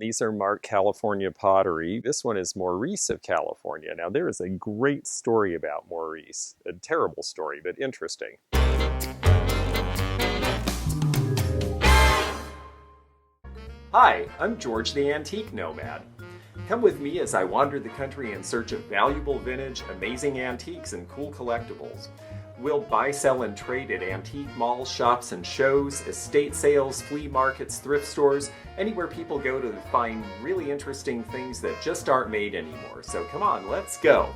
These are marked California Pottery. This one is Maurice of California. Now, there is a great story about Maurice. A terrible story, but interesting. Hi, I'm George the Antique Nomad. Come with me as I wander the country in search of valuable vintage, amazing antiques, and cool collectibles. We'll buy, sell, and trade at antique malls, shops, and shows, estate sales, flea markets, thrift stores, anywhere people go to find really interesting things that just aren't made anymore. So come on, let's go!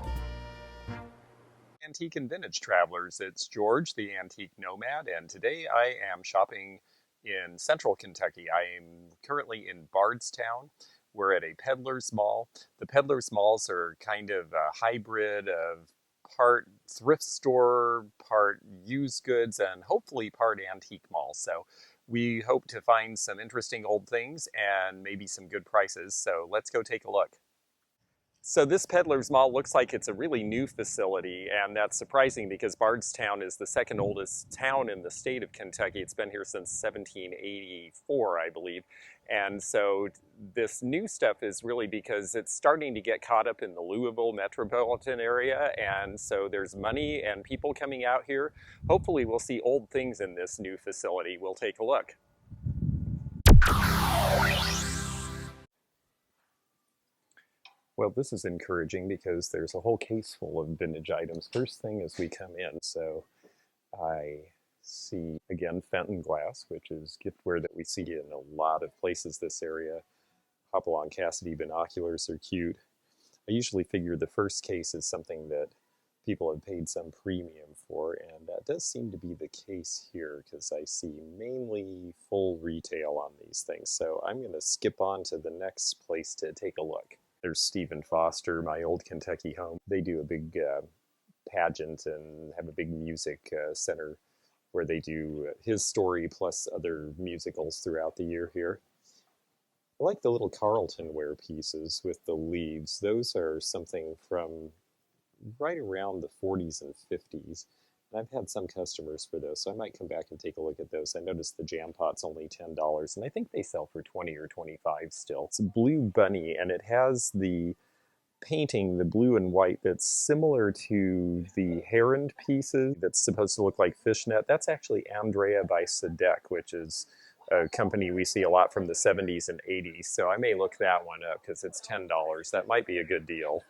Antique and vintage travelers, it's George the Antique Nomad, and today I am shopping in central Kentucky. I am currently in Bardstown. We're at a peddler's mall. The peddler's malls are kind of a hybrid of part thrift store, part used goods, and hopefully part antique mall. So we hope to find some interesting old things and maybe some good prices. So let's go take a look. So this Peddler's Mall looks like it's a really new facility, and that's surprising because Bardstown is the second oldest town in the state of Kentucky. It's been here since 1784, I believe. And so this new stuff is really because it's starting to get caught up in the Louisville metropolitan area, and so there's money and people coming out here. Hopefully we'll see old things in this new facility. We'll take a look. Well, this is encouraging because there's a whole case full of vintage items. First thing as we come in, so I see, again, Venetian Glass, which is giftware that we see in a lot of places this area. Hopalong Cassidy binoculars are cute. I usually figure the first case is something that people have paid some premium for, and that does seem to be the case here because I see mainly full retail on these things. So I'm going to skip on to the next place to take a look. There's Stephen Foster, my old Kentucky home. They do a big pageant and have a big music center where they do his story plus other musicals throughout the year here. I like the little Carlton ware pieces with the leaves. Those are something from right around the 40s and 50s. And I've had some customers for those, so I might come back and take a look at those. I noticed the jam pot's only $10, and I think they sell for $20 or $25 still. It's a blue bunny, and it has the painting, the blue and white, that's similar to the heron pieces that's supposed to look like fishnet. That's actually Andrea by Sadek, which is a company we see a lot from the 70s and 80s. So I may look that one up because it's $10. That might be a good deal.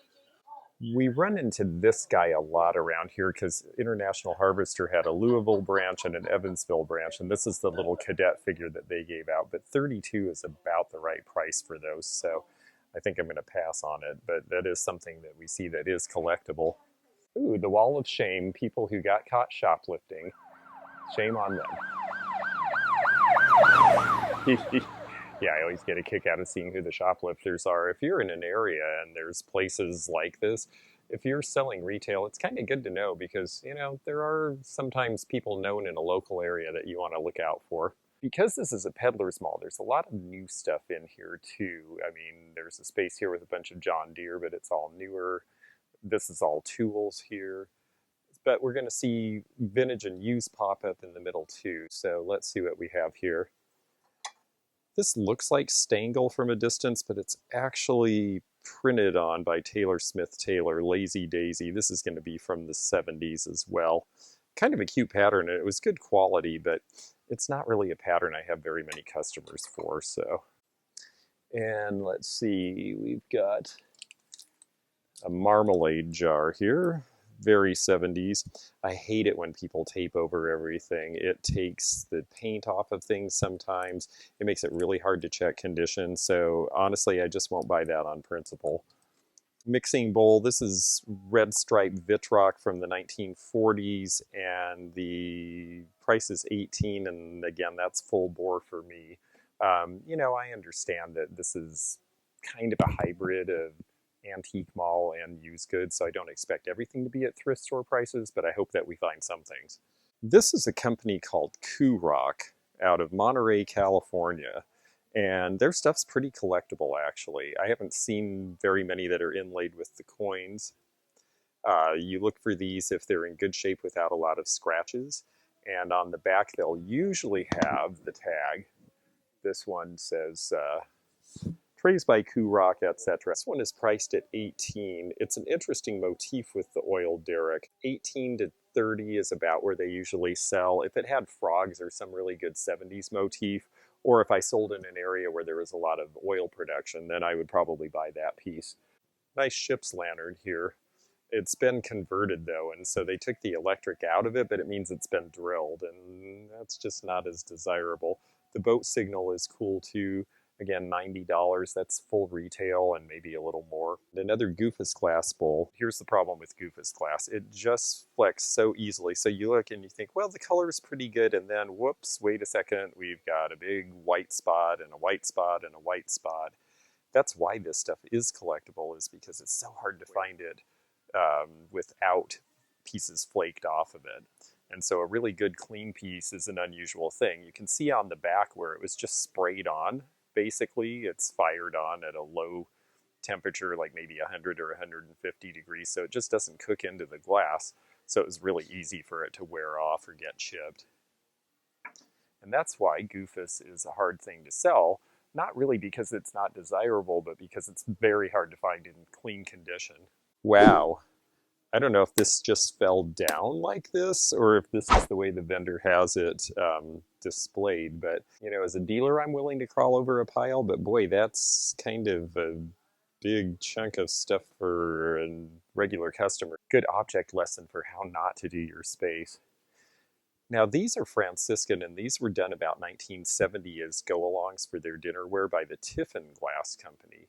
We run into this guy a lot around here because International Harvester had a Louisville branch and an Evansville branch, and this is the little cadet figure that they gave out, but $32 is about the right price for those, so I think I'm going to pass on it, but that is something that we see that is collectible. Ooh, the Wall of Shame, people who got caught shoplifting. Shame on them. Yeah, I always get a kick out of seeing who the shoplifters are. If you're in an area and there's places like this, if you're selling retail, it's kind of good to know because, you know, there are sometimes people known in a local area that you want to look out for. Because this is a peddler's mall, there's a lot of new stuff in here too. I mean, there's a space here with a bunch of John Deere, but it's all newer. This is all tools here. But we're going to see vintage and used pop up in the middle too. So let's see what we have here. This looks like Stangl from a distance, but it's actually printed on by Taylor Smith Taylor, Lazy Daisy. This is going to be from the 70s as well. Kind of a cute pattern, and it was good quality, but it's not really a pattern I have very many customers for. So, and let's see, we've got a Marmalade Jar here. Very 70s. I hate it when people tape over everything. It takes the paint off of things sometimes. It makes it really hard to check condition. So honestly, I just won't buy that on principle. Mixing bowl. This is red striped Vitrock from the 1940s, and the price is $18. And again, that's full bore for me. You know, I understand that this is kind of a hybrid of antique mall and used goods, so I don't expect everything to be at thrift store prices, but I hope that we find some things. This is a company called Rock out of Monterey, California, and their stuff's pretty collectible actually. I haven't seen very many that are inlaid with the coins. You look for these if they're in good shape without a lot of scratches, and on the back they'll usually have the tag. This one says Trays by Rock, etc. This one is priced at 18. It's an interesting motif with the oil derrick. 18 to 30 is about where they usually sell. If it had frogs or some really good 70s motif, or if I sold in an area where there was a lot of oil production, then I would probably buy that piece. Nice ship's lantern here. It's been converted though, and so they took the electric out of it, but it means it's been drilled, and that's just not as desirable. The boat signal is cool too. Again, $90, that's full retail and maybe a little more. Another Goofus glass bowl. Here's the problem with Goofus glass. It just flecks so easily. So you look and you think, well, the color is pretty good, and then whoops, wait a second, we've got a big white spot and a white spot and a white spot. That's why this stuff is collectible, is because it's so hard to find it without pieces flaked off of it. And so a really good clean piece is an unusual thing. You can see on the back where it was just sprayed on. Basically, it's fired on at a low temperature, like maybe 100 or 150 degrees, so it just doesn't cook into the glass. So it was really easy for it to wear off or get chipped. And that's why Goofus is a hard thing to sell. Not really because it's not desirable, but because it's very hard to find in clean condition. Wow. I don't know if this just fell down like this, or if this is the way the vendor has it displayed. But, you know, as a dealer, I'm willing to crawl over a pile. But boy, that's kind of a big chunk of stuff for a regular customer. Good object lesson for how not to do your space. Now, these are Franciscan, and these were done about 1970 as go-alongs for their dinnerware by the Tiffin Glass Company.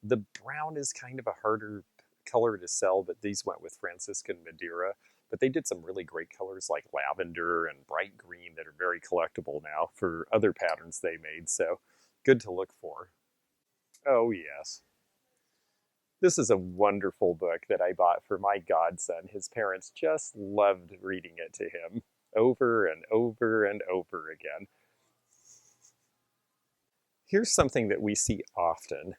The brown is kind of a harder color to sell, but these went with Franciscan Madeira. But they did some really great colors like lavender and bright green that are very collectible now for other patterns they made, so good to look for. Oh yes. This is a wonderful book that I bought for my godson. His parents just loved reading it to him over and over and over again. Here's something that we see often.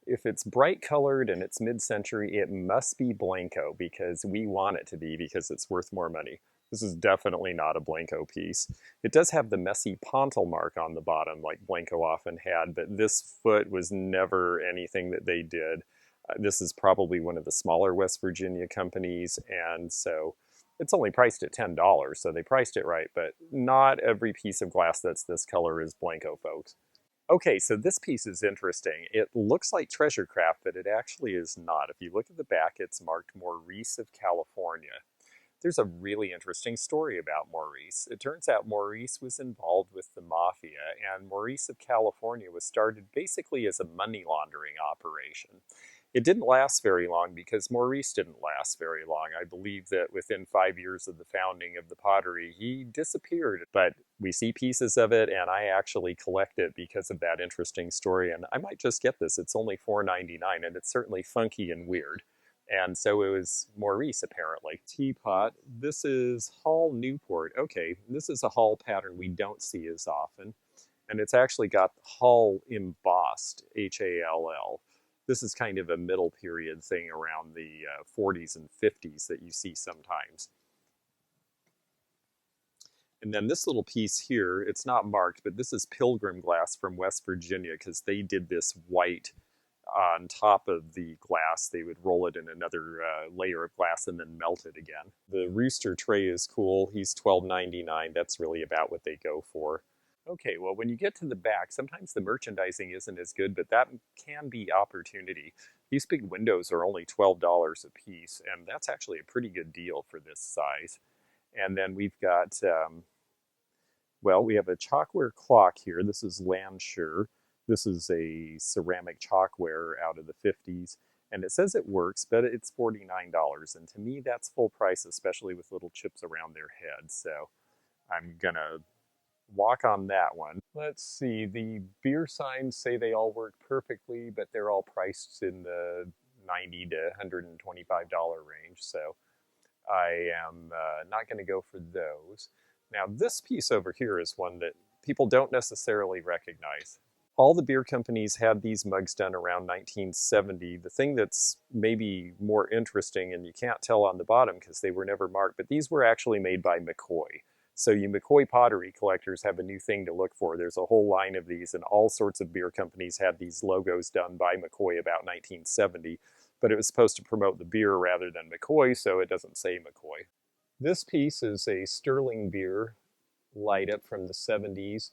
If it's bright colored and it's mid-century, it must be Blanco because we want it to be, because it's worth more money. This is definitely not a Blanco piece. It does have the messy pontil mark on the bottom like Blanco often had, but this foot was never anything that they did. This is probably one of the smaller West Virginia companies, and so it's only priced at $10, so they priced it right, but not every piece of glass that's this color is Blanco, folks. Okay, so this piece is interesting. It looks like treasure craft, but it actually is not. If you look at the back, it's marked Maurice of California. There's a really interesting story about Maurice. It turns out Maurice was involved with the mafia, and Maurice of California was started basically as a money laundering operation. It didn't last very long because Maurice didn't last very long. I believe that within 5 years of the founding of the Pottery, he disappeared. But we see pieces of it, and I actually collect it because of that interesting story. And I might just get this. It's only $4.99, and it's certainly funky and weird. And so it was Maurice, apparently. Teapot. This is Hall Newport. Okay, this is a Hall pattern we don't see as often. And it's actually got Hall embossed, H-A-L-L. This is kind of a middle period thing around the 40s and 50s that you see sometimes. And then this little piece here, it's not marked, but this is Pilgrim glass from West Virginia because they did this white on top of the glass. They would roll it in another layer of glass and then melt it again. The rooster tray is cool. He's $12.99. That's really about what they go for. Okay, well, when you get to the back, sometimes the merchandising isn't as good, but that can be opportunity. These big windows are only $12 a piece, and that's actually a pretty good deal for this size. And then we've got, well, we have a chalkware clock here. This is Landshire. This is a ceramic chalkware out of the 50s, and it says it works, but it's $49. And to me, that's full price, especially with little chips around their head. So I'm gonna walk on that one. Let's see, the beer signs say they all work perfectly, but they're all priced in the $90 to $125 range, so I am not going to go for those. Now, this piece over here is one that people don't necessarily recognize. All the beer companies had these mugs done around 1970. The thing that's maybe more interesting, and you can't tell on the bottom because they were never marked, but these were actually made by McCoy. So you McCoy pottery collectors have a new thing to look for. There's a whole line of these, and all sorts of beer companies had these logos done by McCoy about 1970, but it was supposed to promote the beer rather than McCoy, so it doesn't say McCoy. This piece is a Sterling beer light up from the 70s.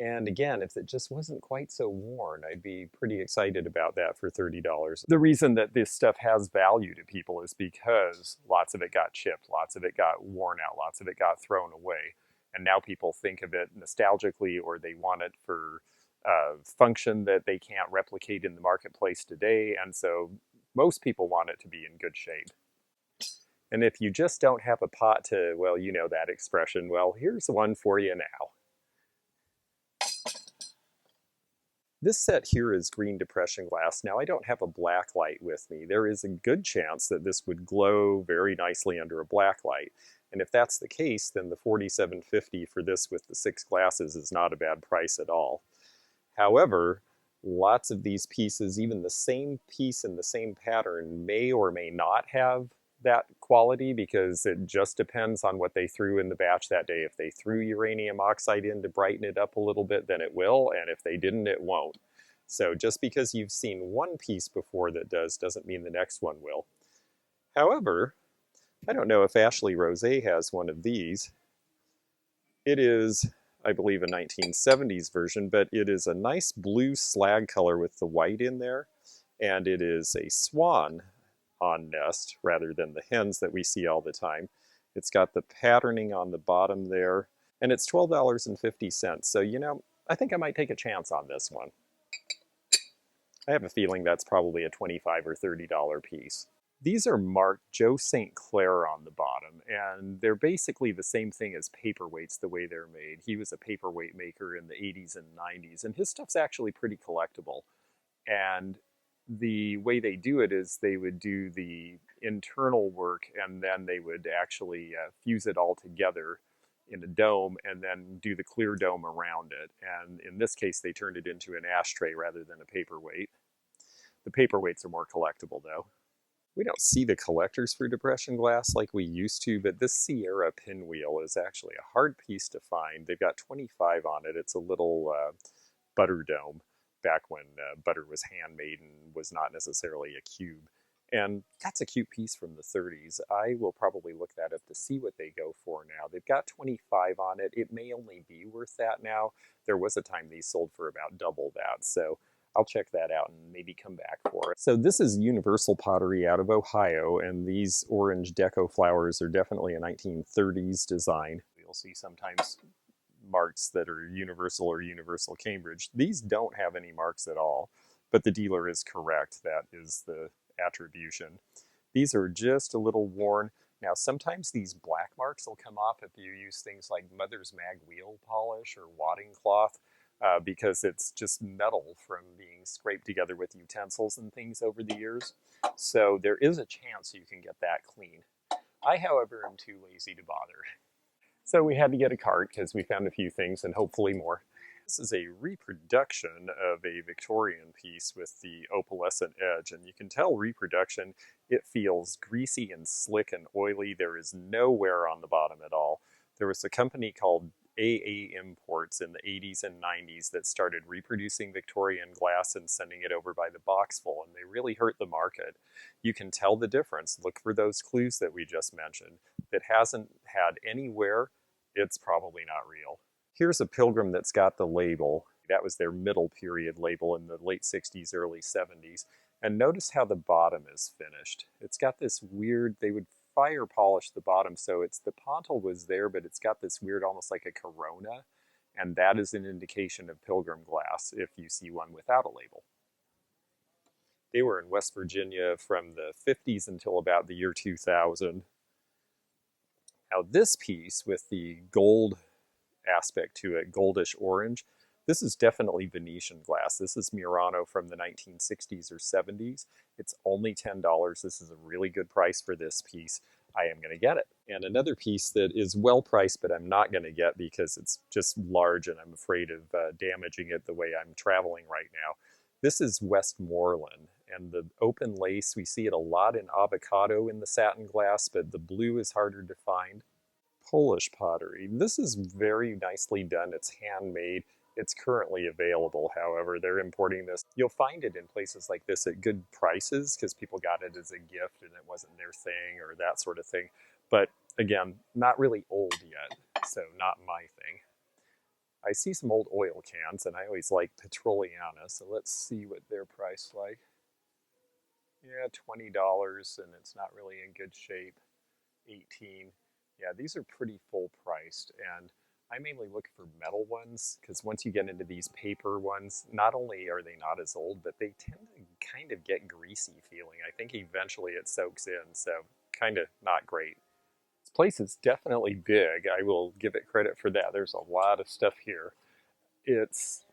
And again, if it just wasn't quite so worn, I'd be pretty excited about that for $30. The reason that this stuff has value to people is because lots of it got chipped, lots of it got worn out, lots of it got thrown away. And now people think of it nostalgically, or they want it for a function that they can't replicate in the marketplace today. And so most people want it to be in good shape. And if you just don't have a pot to, well, you know that expression, well, here's one for you now. This set here is green depression glass. Now I don't have a black light with me. There is a good chance that this would glow very nicely under a black light. And if that's the case, then the $47.50 for this with the 6 glasses is not a bad price at all. However, lots of these pieces, even the same piece in the same pattern, may or may not have that quality, because it just depends on what they threw in the batch that day. If they threw uranium oxide in to brighten it up a little bit, then it will, and if they didn't, it won't. So just because you've seen one piece before that doesn't mean the next one will. However, I don't know if Ashley Rosé has one of these. It is, I believe, a 1970s version, but it is a nice blue slag color with the white in there, and it is a swan on nest rather than the hens that we see all the time. It's got the patterning on the bottom there, and it's $12.50. So, you know, I think I might take a chance on this one. I have a feeling that's probably a $25 or $30 piece. These are marked Joe St. Clair on the bottom, and they're basically the same thing as paperweights the way they're made. He was a paperweight maker in the 80s and 90s, and his stuff's actually pretty collectible. And the way they do it is they would do the internal work, and then they would actually fuse it all together in a dome and then do the clear dome around it. And in this case, they turned it into an ashtray rather than a paperweight. The paperweights are more collectible, though. We don't see the collectors for depression glass like we used to, but this Sierra pinwheel is actually a hard piece to find. They've got 25 on it. It's a little butter dome, back when butter was handmade and was not necessarily a cube. And that's a cute piece from the 30s. I will probably look that up to see what they go for now. They've got 25 on it. It may only be worth that now. There was a time these sold for about double that, so I'll check that out and maybe come back for it. So this is Universal Pottery out of Ohio, and these orange deco flowers are definitely a 1930s design. You'll see sometimes marks that are Universal or Universal Cambridge. These don't have any marks at all, but the dealer is correct. That is the attribution. These are just a little worn. Now, sometimes these black marks will come off if you use things like Mother's Mag wheel polish or wadding cloth, because it's just metal from being scraped together with utensils and things over the years. So there is a chance you can get that clean. I, however, am too lazy to bother. So we had to get a cart because we found a few things and hopefully more. This is a reproduction of a Victorian piece with the opalescent edge, and you can tell reproduction. It feels greasy and slick and oily. There is no wear on the bottom at all. There was a company called AA Imports in the 80s and 90s that started reproducing Victorian glass and sending it over by the boxful, and they really hurt the market. You can tell the difference. Look for those clues that we just mentioned. If it hasn't had any wear, it's probably not real. Here's a Pilgrim that's got the label. That was their middle period label in the late 60s, early 70s. And notice how the bottom is finished. It's got this weird, they would fire polish the bottom, so it's the pontil was there, but it's got this weird, almost like a corona. And that is an indication of Pilgrim glass if you see one without a label. They were in West Virginia from the 50s until about the year 2000. Now this piece with the gold aspect to it, goldish orange, this is definitely Venetian glass. This is Murano from the 1960s or 70s. It's only $10. This is a really good price for this piece. I am going to get it. And another piece that is well priced, but I'm not going to get because it's just large and I'm afraid of damaging it the way I'm traveling right now. This is Westmoreland, and the open lace, we see it a lot in avocado in the satin glass, but the blue is harder to find. Polish pottery. This is very nicely done. It's handmade. It's currently available, however. They're importing this. You'll find it in places like this at good prices because people got it as a gift and it wasn't their thing or that sort of thing. But again, not really old yet, so not my thing. I see some old oil cans, and I always like Petroliana, so let's see what they're priced like. Yeah, $20, and it's not really in good shape. 18. Yeah, these are pretty full priced, and I mainly look for metal ones because once you get into these paper ones, not only are they not as old, but they tend to kind of get greasy feeling. I think eventually it soaks in, so kind of not great. This place is definitely big. I will give it credit for that. There's a lot of stuff here. It's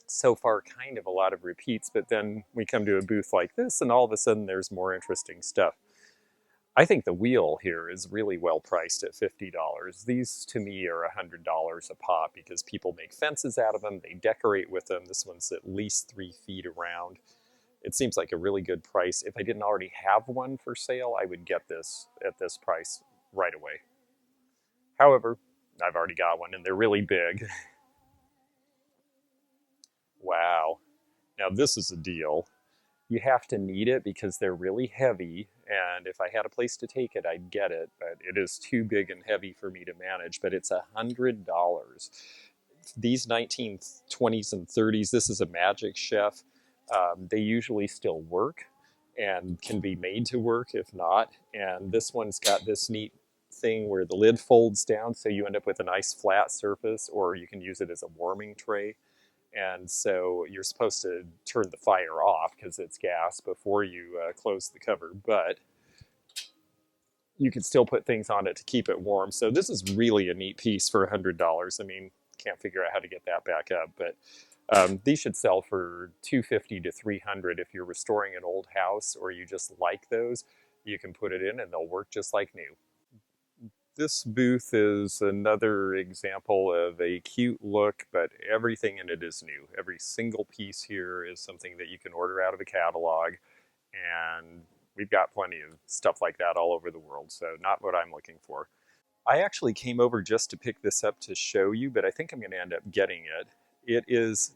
so far kind of a lot of repeats, but then we come to a booth like this, and all of a sudden there's more interesting stuff. I think the wheel here is really well priced at $50. These to me are $100 a pop because people make fences out of them, they decorate with them. This one's at least 3 feet around. It seems like a really good price. If I didn't already have one for sale, I would get this at this price right away. However, I've already got one and they're really big. Wow. Now this is a deal. You have to need it because they're really heavy, and if I had a place to take it, I'd get it, but it is too big and heavy for me to manage. But it's $100. These 1920s and 30s, this is a Magic Chef. They usually still work and can be made to work if not. And this one's got this neat thing where the lid folds down, so you end up with a nice flat surface, or you can use it as a warming tray. And so you're supposed to turn the fire off because it's gas before you close the cover, but you can still put things on it to keep it warm. So this is really a neat piece for $100. I mean, can't figure out how to get that back up, but these should sell for $250 to $300 if you're restoring an old house or you just like those. You can put it in and they'll work just like new. This booth is another example of a cute look, but everything in it is new. Every single piece here is something that you can order out of a catalog, and we've got plenty of stuff like that all over the world, so not what I'm looking for. I actually came over just to pick this up to show you, but I think I'm going to end up getting it. It is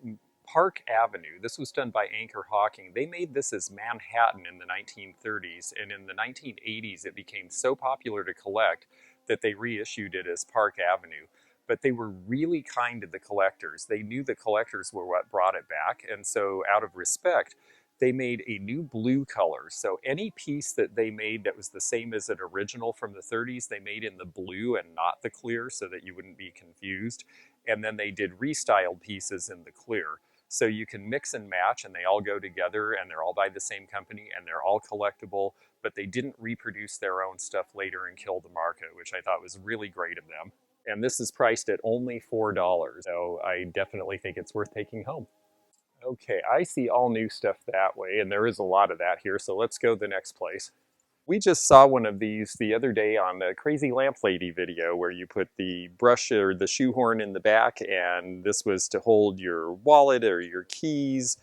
Park Avenue. This was done by Anchor Hawking. They made this as Manhattan in the 1930s, and in the 1980s it became so popular to collect that they reissued it as Park Avenue. But they were really kind to the collectors. They knew the collectors were what brought it back, and so out of respect, they made a new blue color. So any piece that they made that was the same as an original from the 30s, they made in the blue and not the clear so that you wouldn't be confused. And then they did restyled pieces in the clear. So you can mix and match and they all go together and they're all by the same company and they're all collectible, but they didn't reproduce their own stuff later and kill the market, which I thought was really great of them. And this is priced at only $4, so I definitely think it's worth taking home. Okay, I see all new stuff that way, and there is a lot of that here, so let's go to the next place. We just saw one of these the other day on the Crazy Lamp Lady video where you put the brush or the shoehorn in the back, and this was to hold your wallet or your keys.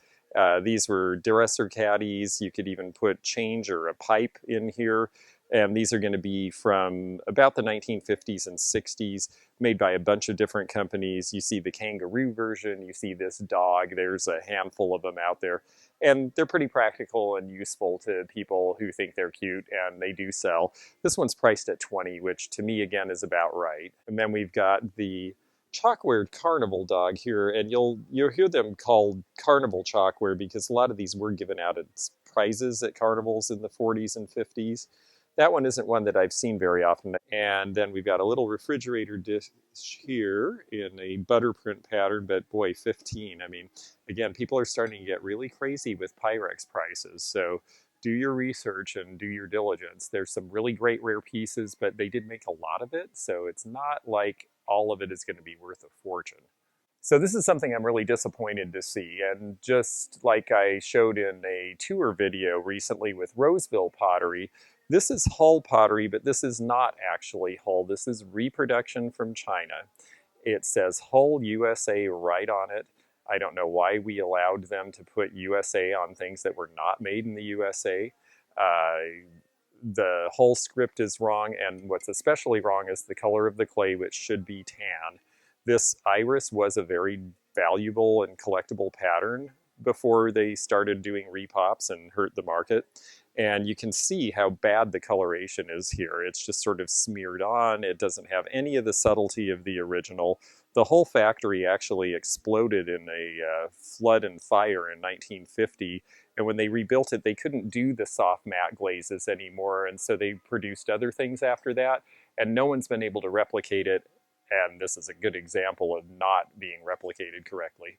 These were dresser caddies. You could even put change or a pipe in here. And these are going to be from about the 1950s and 60s, made by a bunch of different companies. You see the kangaroo version, you see this dog, there's a handful of them out there. And they're pretty practical and useful to people who think they're cute, and they do sell. This one's priced at $20, which to me, again, is about right. And then we've got the chalkware carnival dog here, and you'll hear them called carnival chalkware because a lot of these were given out as prizes at carnivals in the 40s and 50s. That one isn't one that I've seen very often. And then we've got a little refrigerator dish here in a butter print pattern, but boy, 15. I mean, again, people are starting to get really crazy with Pyrex prices. So do your research and do your diligence. There's some really great rare pieces, but they did make a lot of it. So it's not like all of it is going to be worth a fortune. So this is something I'm really disappointed to see. And just like I showed in a tour video recently with Roseville Pottery, this is Hull pottery, but this is not actually Hull. This is reproduction from China. It says Hull USA right on it. I don't know why we allowed them to put USA on things that were not made in the USA. The whole script is wrong, and what's especially wrong is the color of the clay, which should be tan. This iris was a very valuable and collectible pattern before they started doing repops and hurt the market. And you can see how bad the coloration is here. It's just sort of smeared on. It doesn't have any of the subtlety of the original. The whole factory actually exploded in a flood and fire in 1950. And when they rebuilt it, they couldn't do the soft matte glazes anymore. And so they produced other things after that. And no one's been able to replicate it. And this is a good example of not being replicated correctly.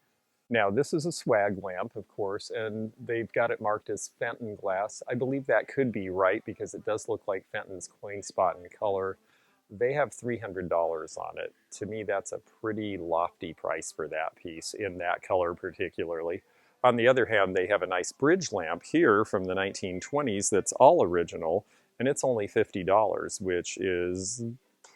Now, this is a swag lamp, of course, and they've got it marked as Fenton glass. I believe that could be right because it does look like Fenton's coin spot in color. They have $300 on it. To me, that's a pretty lofty price for that piece, in that color particularly. On the other hand, they have a nice bridge lamp here from the 1920s that's all original, and it's only $50, which is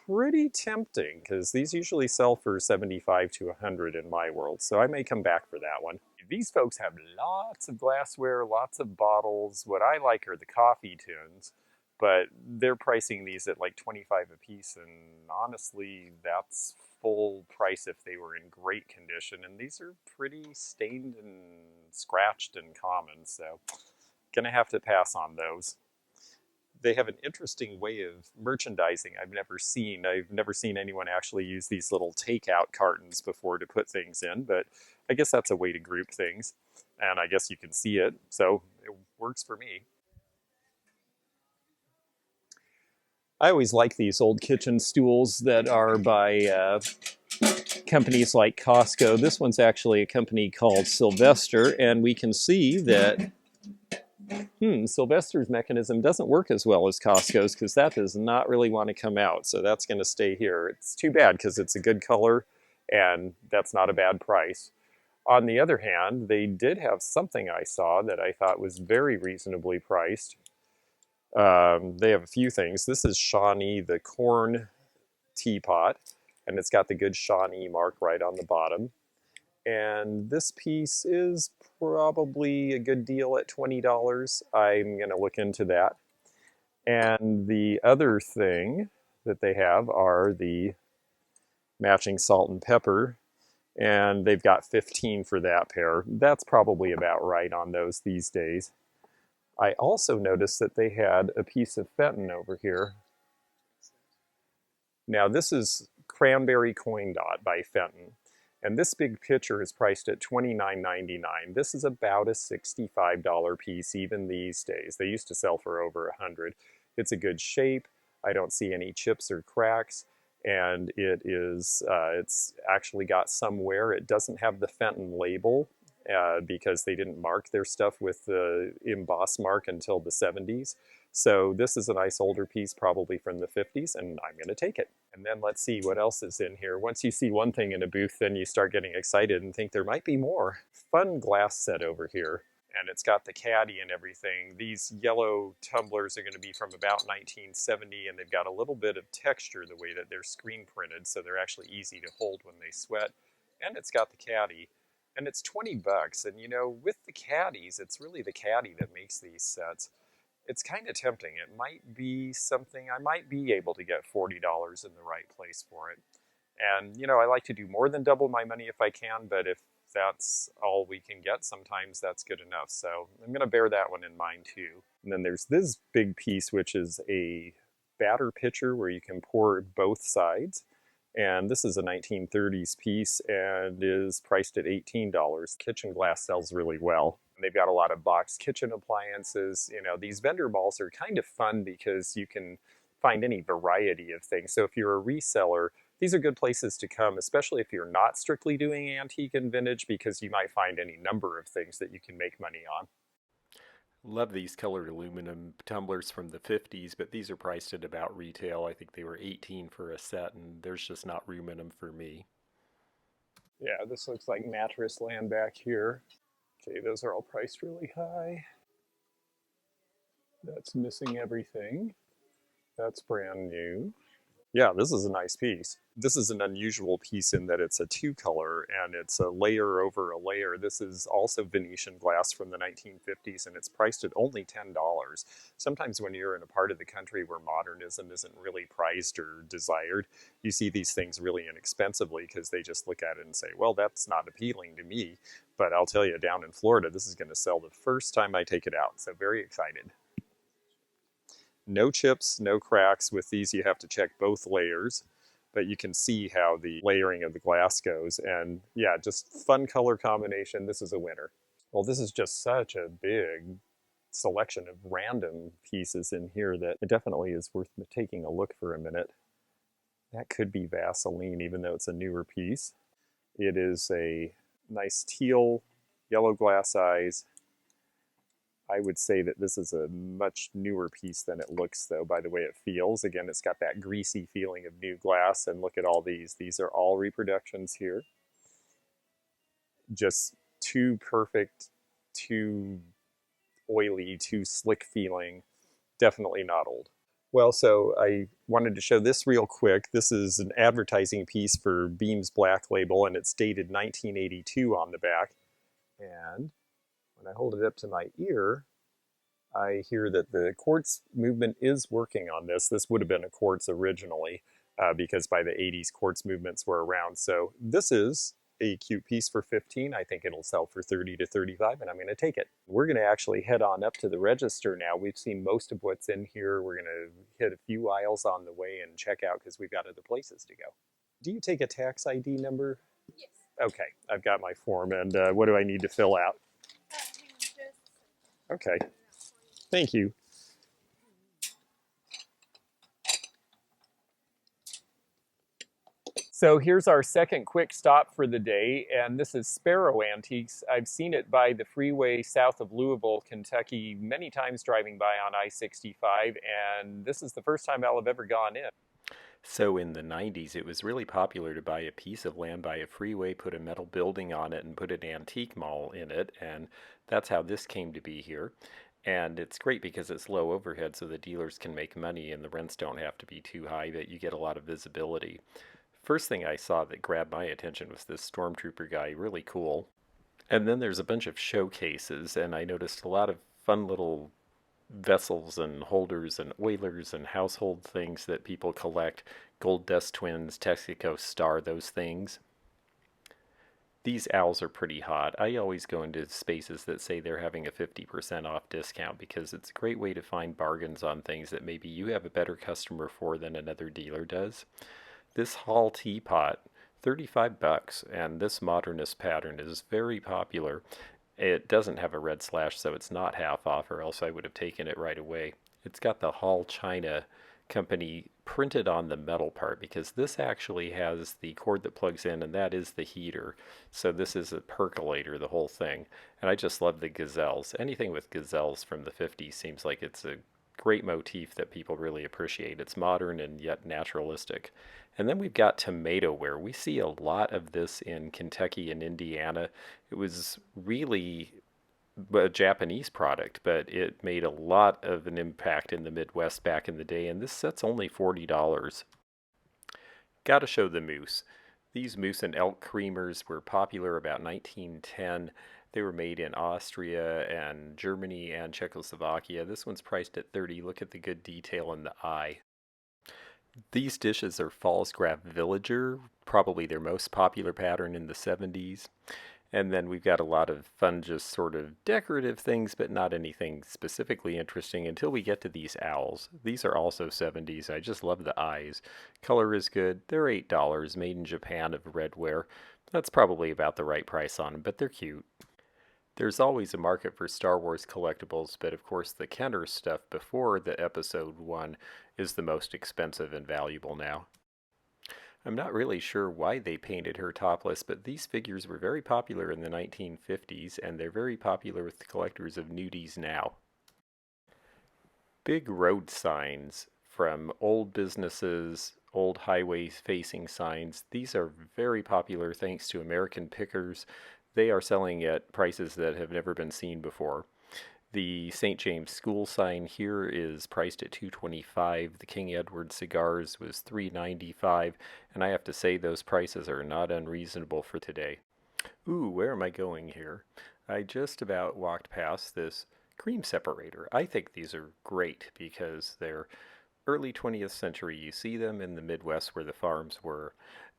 pretty tempting because these usually sell for $75 to $100 in my world, so I may come back for that one. These folks have lots of glassware, lots of bottles. What I like are the coffee tins, but they're pricing these at like $25 a piece, and honestly, that's full price if they were in great condition, and these are pretty stained and scratched and common, so gonna have to pass on those. They have an interesting way of merchandising I've never seen. I've never seen anyone actually use these little takeout cartons before to put things in, but I guess that's a way to group things, and I guess you can see it, so it works for me. I always like these old kitchen stools that are by companies like Costco. This one's actually a company called Sylvester, and we can see that Sylvester's mechanism doesn't work as well as Costco's because that does not really want to come out. So that's going to stay here. It's too bad because it's a good color and that's not a bad price. On the other hand, they did have something I saw that I thought was very reasonably priced. They have a few things. This is Shawnee, the corn teapot, and it's got the good Shawnee mark right on the bottom. And this piece is probably a good deal at $20. I'm going to look into that. And the other thing that they have are the matching salt and pepper, and they've got 15 for that pair. That's probably about right on those these days. I also noticed that they had a piece of Fenton over here. Now this is Cranberry Coin Dot by Fenton. And this big picture is priced at $29.99. This is about a $65 piece even these days. They used to sell for over $100. It's a good shape. I don't see any chips or cracks. And it's actually got some wear. It doesn't have the Fenton label because they didn't mark their stuff with the emboss mark until the 70s. So this is a nice older piece, probably from the 50s, and I'm going to take it. And then let's see what else is in here. Once you see one thing in a booth, then you start getting excited and think there might be more. Fun glass set over here. And it's got the caddy and everything. These yellow tumblers are going to be from about 1970, and they've got a little bit of texture the way that they're screen printed, so they're actually easy to hold when they sweat. And it's got the caddy. And it's $20. And you know, with the caddies, it's really the caddy that makes these sets. It's kind of tempting. It might be something I might be able to get $40 in the right place for it. And, you know, I like to do more than double my money if I can, but if that's all we can get, sometimes that's good enough. So I'm going to bear that one in mind too. And then there's this big piece, which is a batter pitcher where you can pour both sides. And this is a 1930s piece and is priced at $18. Kitchen glass sells really well. They've got a lot of boxed kitchen appliances. You know, these vendor malls are kind of fun because you can find any variety of things. So if you're a reseller, these are good places to come, especially if you're not strictly doing antique and vintage, because you might find any number of things that you can make money on. Love these colored aluminum tumblers from the 50s, but these are priced at about retail. I think they were 18 for a set, and there's just not room in them for me. Yeah, this looks like mattress land back here. Okay, those are all priced really high. That's missing everything. That's brand new. Yeah, this is a nice piece. This is an unusual piece in that it's a two color and it's a layer over a layer. This is also Venetian glass from the 1950s and it's priced at only $10. Sometimes when you're in a part of the country where modernism isn't really prized or desired, you see these things really inexpensively because they just look at it and say, well, that's not appealing to me. But I'll tell you, down in Florida, this is going to sell the first time I take it out. So very excited. No chips, no cracks. With these, you have to check both layers, but you can see how the layering of the glass goes. And yeah, just fun color combination. This is a winner. Well, this is just such a big selection of random pieces in here that it definitely is worth taking a look for a minute. That could be Vaseline, even though it's a newer piece. It is a nice teal, yellow glass eyes. I would say that this is a much newer piece than it looks, though, by the way it feels. Again, it's got that greasy feeling of new glass, and look at all these. These are all reproductions here. Just too perfect, too oily, too slick feeling. Definitely not old. Well, so I wanted to show this real quick. This is an advertising piece for Beam's Black Label, and it's dated 1982 on the back. And when I hold it up to my ear, I hear that the quartz movement is working on this. This would have been a quartz originally because by the 80s, quartz movements were around. So this is a cute piece for 15. I think it'll sell for 30 to 35, and I'm going to take it. We're going to actually head on up to the register now. We've seen most of what's in here. We're going to hit a few aisles on the way and check out because we've got other places to go. Do you take a tax ID number? Yes. Okay, I've got my form, and what do I need to fill out? Okay, thank you. So here's our second quick stop for the day, and this is Sparrow Antiques. I've seen it by the freeway south of Louisville, Kentucky, many times driving by on I-65, and this is the first time I'll have ever gone in. So in the 90s, it was really popular to buy a piece of land by a freeway, put a metal building on it, and put an antique mall in it, and that's how this came to be here. And it's great because it's low overhead, so the dealers can make money and the rents don't have to be too high, but you get a lot of visibility. First thing I saw that grabbed my attention was this Stormtrooper guy, really cool. And then there's a bunch of showcases, and I noticed a lot of fun little vessels and holders and oilers and household things that people collect. Gold Dust Twins, Texaco Star, those things. These owls are pretty hot. I always go into spaces that say they're having a 50% off discount because it's a great way to find bargains on things that maybe you have a better customer for than another dealer does. This Hall teapot, 35 bucks, and this modernist pattern is very popular. It doesn't have a red slash, so it's not half off, or else I would have taken it right away. It's got the Hall China company printed on the metal part because this actually has the cord that plugs in, and that is the heater. So this is a percolator, the whole thing. And I just love the gazelles. Anything with gazelles from the 50s seems like it's a great motif that people really appreciate. It's modern and yet naturalistic. And then we've got Tomato Ware. We see a lot of this in Kentucky and Indiana. It was really a Japanese product, but it made a lot of an impact in the Midwest back in the day, and this set's only $40. Gotta show the moose. These moose and elk creamers were popular about 1910. They were made in Austria and Germany and Czechoslovakia. This one's priced at 30. Look at the good detail in the eye. These dishes are Fallscraft Villager, probably their most popular pattern in the 70s. And then we've got a lot of fun, just sort of decorative things, but not anything specifically interesting until we get to these owls. These are also 70s. I just love the eyes. Color is good. They're $8, made in Japan of redware. That's probably about the right price on them, but they're cute. There's always a market for Star Wars collectibles, but of course the Kenner stuff before the episode 1 is the most expensive and valuable now. I'm not really sure why they painted her topless, but these figures were very popular in the 1950s, and they're very popular with the collectors of nudies now. Big road signs from old businesses, old highway-facing signs. These are very popular thanks to American Pickers. They are selling at prices that have never been seen before. The St. James School sign here is priced at $2.25. The King Edward cigars was $3.95, and I have to say those prices are not unreasonable for today. Ooh, where am I going here? I just about walked past this cream separator. I think these are great because they're early 20th century. You see them in the Midwest where the farms were.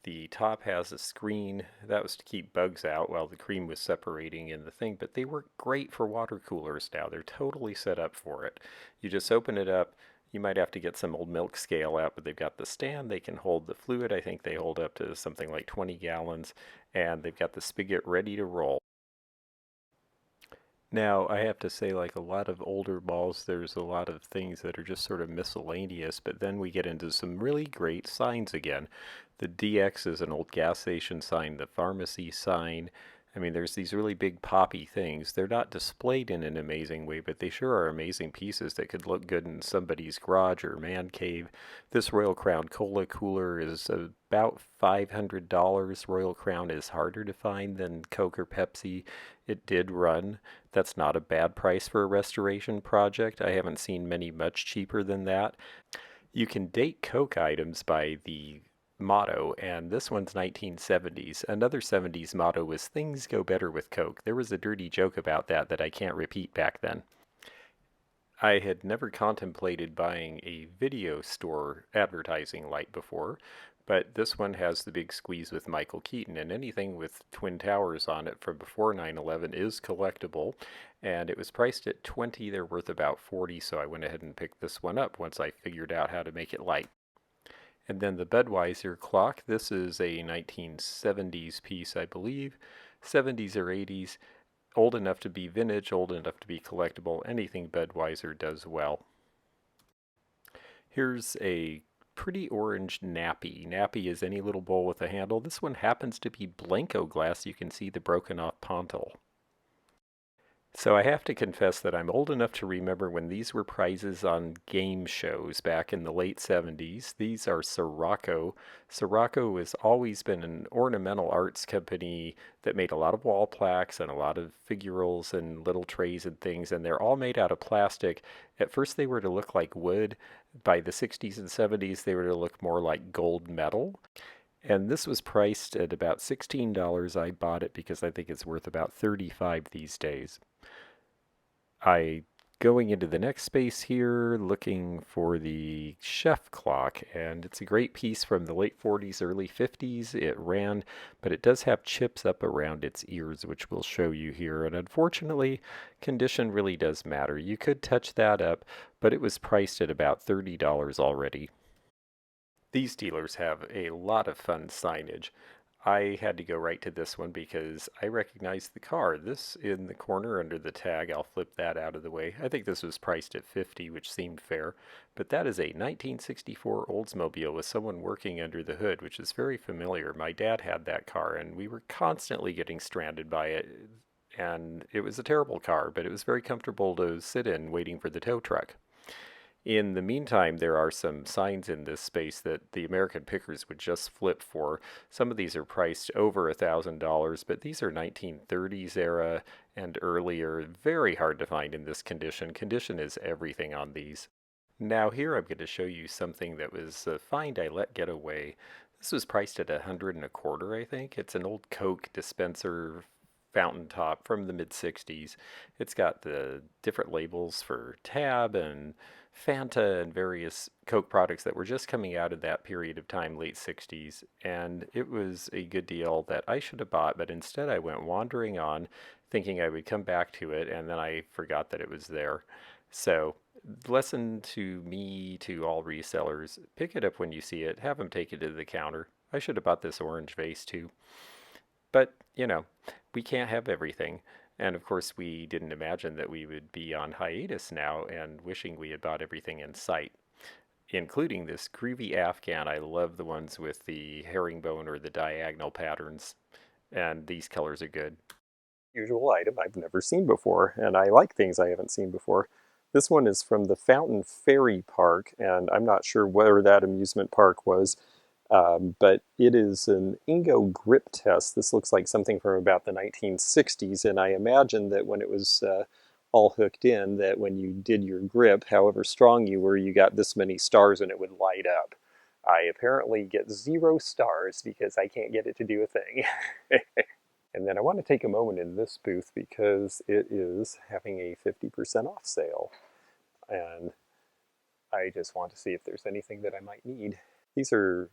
The top has a screen. That was to keep bugs out while the cream was separating in the thing, but they work great for water coolers now. They're totally set up for it. You just open it up. You might have to get some old milk scale out, but they've got the stand. They can hold the fluid. I think they hold up to something like 20 gallons, and they've got the spigot ready to roll. Now, I have to say, like a lot of older malls, there's a lot of things that are just sort of miscellaneous, but then we get into some really great signs again. The DX is an old gas station sign, the pharmacy sign. I mean, there's these really big poppy things. They're not displayed in an amazing way, but they sure are amazing pieces that could look good in somebody's garage or man cave. This Royal Crown Cola cooler is about $500. Royal Crown is harder to find than Coke or Pepsi. It did run. That's not a bad price for a restoration project. I haven't seen many much cheaper than that. You can date Coke items by the motto, and this one's 1970s. Another 70s motto was things go better with Coke. There was a dirty joke about that I can't repeat back then. I had never contemplated buying a video store advertising light before, but this one has the big squeeze with Michael Keaton, and anything with Twin Towers on it from before 9/11 is collectible, and it was priced at 20. They're worth about 40, so I went ahead and picked this one up once I figured out how to make it light. And then the Budweiser clock. This is a 1970s piece, I believe. 70s or 80s. Old enough to be vintage, old enough to be collectible. Anything Budweiser does well. Here's a pretty orange nappy. Nappy is any little bowl with a handle. This one happens to be Blanco glass. You can see the broken off pontil. So I have to confess that I'm old enough to remember when these were prizes on game shows back in the late 70s. These are Sirocco. Sirocco has always been an ornamental arts company that made a lot of wall plaques and a lot of figurals and little trays and things, and they're all made out of plastic. At first they were to look like wood. By the 60s and 70s they were to look more like gold metal. And this was priced at about $16. I bought it because I think it's worth about 35 these days. I going into the next space here looking for the chef clock, and it's a great piece from the late 40s early 50s. It ran, but it does have chips up around its ears, which we'll show you here, and unfortunately condition really does matter. You could touch that up, but it was priced at about $30 already. These dealers have a lot of fun signage. I had to go right to this one because I recognized the car. This in the corner under the tag, I'll flip that out of the way. I think this was priced at 50, which seemed fair. But that is a 1964 Oldsmobile with someone working under the hood, which is very familiar. My dad had that car, and we were constantly getting stranded by it. And it was a terrible car, but it was very comfortable to sit in waiting for the tow truck. In the meantime, there are some signs in this space that the American pickers would just flip for. Some of these are priced over $1,000, but these are 1930s era and earlier. Very hard to find in this condition. Condition is everything on these. Now here I'm going to show you something that was a find I let get away. This was priced at 100 and a quarter, I think. It's an old Coke dispenser fountain top from the mid 60s. It's got the different labels for Tab and Fanta and various Coke products that were just coming out of that period of time, late 60s. And it was a good deal that I should have bought, but instead I went wandering on thinking I would come back to it, and then I forgot that it was there. So, lesson to me, to all resellers, pick it up when you see it, have them take it to the counter. I should have bought this orange vase too. But, we can't have everything. And of course, we didn't imagine that we would be on hiatus now and wishing we had bought everything in sight, including this groovy Afghan. I love the ones with the herringbone or the diagonal patterns, and these colors are good. Usual item I've never seen before, and I like things I haven't seen before. This one is from the Fountain Ferry Park, and I'm not sure where that amusement park was, but it is an Ingo grip test. This looks like something from about the 1960s, and I imagine that when it was all hooked in that when you did your grip, however strong you were, you got this many stars and it would light up. I apparently get 0 stars because I can't get it to do a thing. And then I want to take a moment in this booth because it is having a 50% off sale. And I just want to see if there's anything that I might need. These are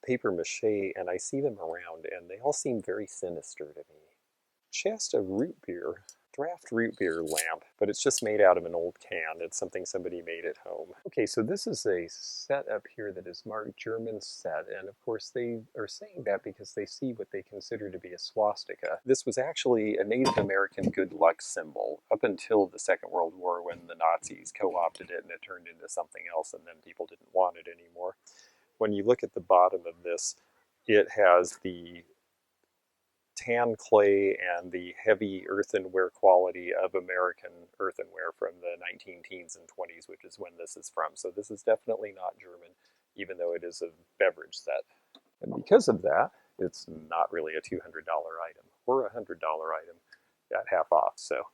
paper mache and I see them around and they all seem very sinister to me. Shasta root beer, draft root beer lamp, but it's just made out of an old can. It's something somebody made at home. Okay, so this is a set up here that is marked German set, and of course they are saying that because they see what they consider to be a swastika. This was actually a Native American good luck symbol up until the Second World War when the Nazis co-opted it and it turned into something else and then people didn't want it anymore. When you look at the bottom of this, it has the tan clay and the heavy earthenware quality of American earthenware from the 19 teens and 20s, which is when this is from. So this is definitely not German, even though it is a beverage set. And because of that, it's not really a $200 item or a $100 item at half off. So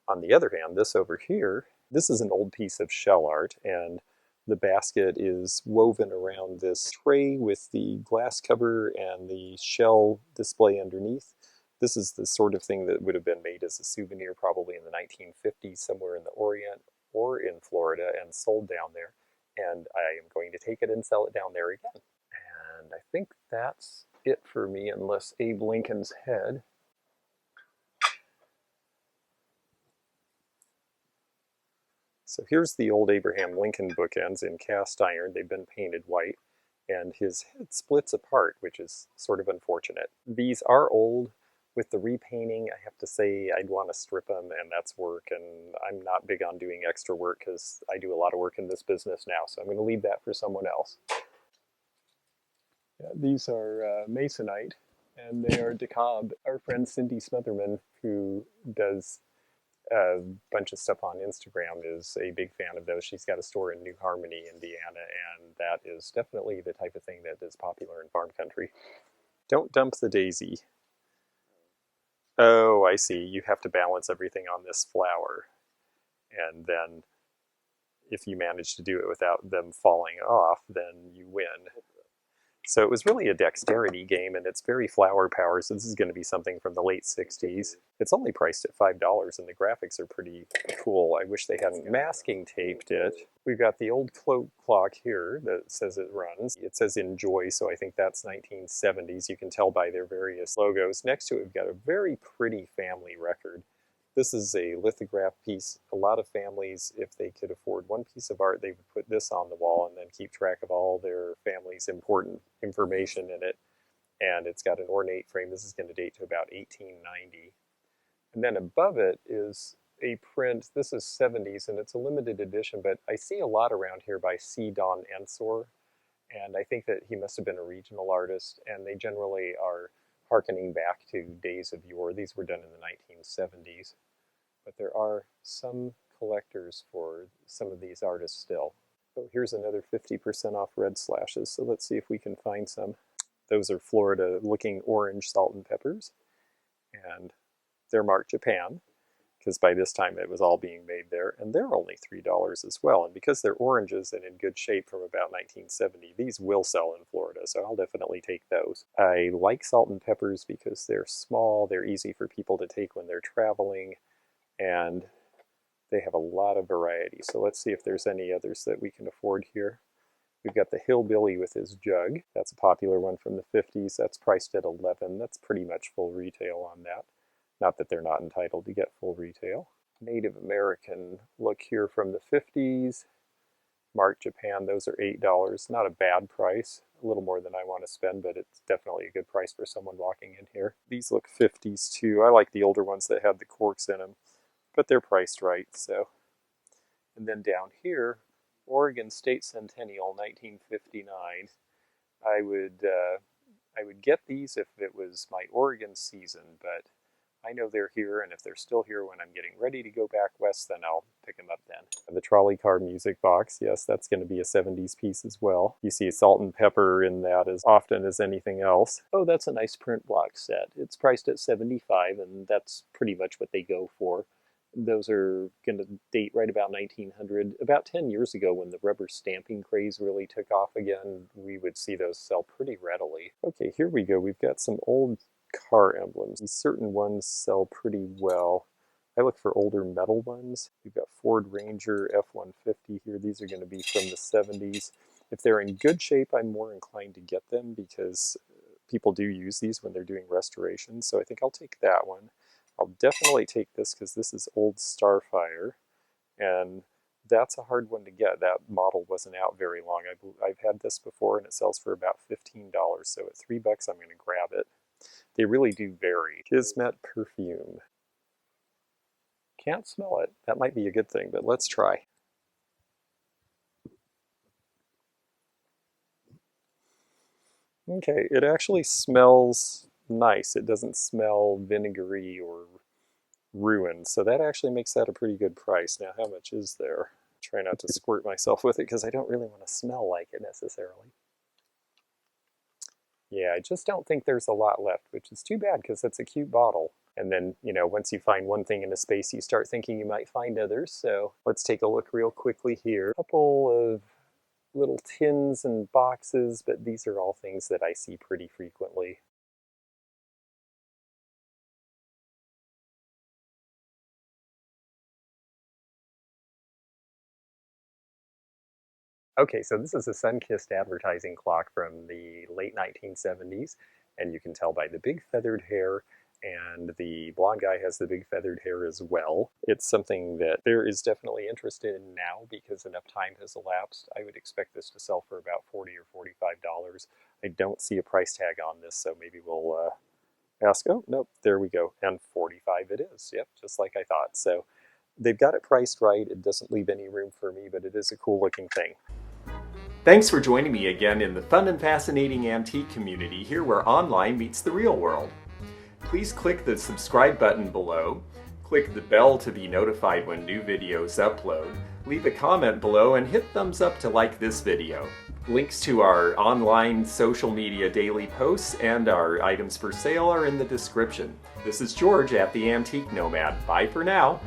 on the other hand, this over here, this is an old piece of shell art, and the basket is woven around this tray with the glass cover and the shell display underneath. This is the sort of thing that would have been made as a souvenir probably in the 1950s somewhere in the Orient or in Florida and sold down there. And I am going to take it and sell it down there again. And I think that's it for me unless Abe Lincoln's head. So here's the old Abraham Lincoln bookends in cast iron. They've been painted white, and his head splits apart, which is sort of unfortunate. These are old. With the repainting, I have to say I'd want to strip them, and that's work, and I'm not big on doing extra work because I do a lot of work in this business now, so I'm going to leave that for someone else. Yeah, these are Masonite, and they are decob. Our friend Cindy Smotherman, who does a bunch of stuff on Instagram, is a big fan of those. She's got a store in New Harmony, Indiana, and that is definitely the type of thing that is popular in farm country. Don't dump the daisy. Oh, I see. You have to balance everything on this flower. And then if you manage to do it without them falling off, then you win. So it was really a dexterity game, and it's very flower power, so this is going to be something from the late 60s. It's only priced at $5, and the graphics are pretty cool. I wish they hadn't masking taped it. We've got the old clock here that says it runs. It says Enjoy, so I think that's 1970s. You can tell by their various logos. Next to it, we've got a very pretty family record. This is a lithograph piece. A lot of families, if they could afford one piece of art, they would put this on the wall and then keep track of all their family's important information in it. And it's got an ornate frame. This is going to date to about 1890. And then above it is a print. This is 70s, and it's a limited edition, but I see a lot around here by C. Don Ensor. And I think that he must have been a regional artist, and they generally are harkening back to days of yore. These were done in the 1970s. But there are some collectors for some of these artists still. Oh, here's another 50% off red slashes, so let's see if we can find some. Those are Florida looking orange salt and peppers, and they're marked Japan, because by this time it was all being made there, and they're only $3 as well. And because they're oranges and in good shape from about 1970, these will sell in Florida, so I'll definitely take those. I like salt and peppers because they're small, they're easy for people to take when they're traveling, and they have a lot of variety. So let's see if there's any others that we can afford here. We've got the Hillbilly with his jug. That's a popular one from the 50s. That's priced at $11. That's pretty much full retail on that. Not that they're not entitled to get full retail. Native American look here from the 50s. Marked Japan, those are $8. Not a bad price. A little more than I want to spend, but it's definitely a good price for someone walking in here. These look 50s too. I like the older ones that have the corks in them, but they're priced right, so. And then down here, Oregon State Centennial, 1959. I would get these if it was my Oregon season, but I know they're here, and if they're still here when I'm getting ready to go back west, then I'll pick them up then. The trolley car music box, yes, that's going to be a 70s piece as well. You see salt and pepper in that as often as anything else. Oh, that's a nice print block set. It's priced at $75, and that's pretty much what they go for. Those are going to date right about 1900. About 10 years ago, when the rubber stamping craze really took off again, we would see those sell pretty readily. Okay, here we go. We've got some old car emblems. Certain ones sell pretty well. I look for older metal ones. We've got Ford Ranger F-150 here. These are going to be from the 70s. If they're in good shape, I'm more inclined to get them because people do use these when they're doing restorations. So I think I'll take that one. I'll definitely take this because this is old Starfire, and that's a hard one to get. That model wasn't out very long. I've had this before, and it sells for about $15. So at $3, I'm going to grab it. They really do vary. Kismet perfume. Can't smell it. That might be a good thing, but let's try. Okay, it actually smells nice. It doesn't smell vinegary or ruined, so that actually makes that a pretty good price. Now, how much is there? Try not to squirt myself with it because I don't really want to smell like it necessarily. Yeah, I just don't think there's a lot left, which is too bad because it's a cute bottle. And then, once you find one thing in a space, you start thinking you might find others. So let's take a look real quickly here. A couple of little tins and boxes, but these are all things that I see pretty frequently. Okay, so this is a sun-kissed advertising clock from the late 1970s, and you can tell by the big feathered hair, and the blonde guy has the big feathered hair as well. It's something that there is definitely interest in now because enough time has elapsed. I would expect this to sell for about $40 or $45. I don't see a price tag on this, so maybe we'll ask. Oh, nope, there we go, and $45 it is. Yep, just like I thought. So they've got it priced right. It doesn't leave any room for me, but it is a cool looking thing. Thanks for joining me again in the fun and fascinating antique community here where online meets the real world. Please click the subscribe button below, click the bell to be notified when new videos upload, leave a comment below, and hit thumbs up to like this video. Links to our online social media daily posts and our items for sale are in the description. This is George at the Antique Nomad. Bye for now.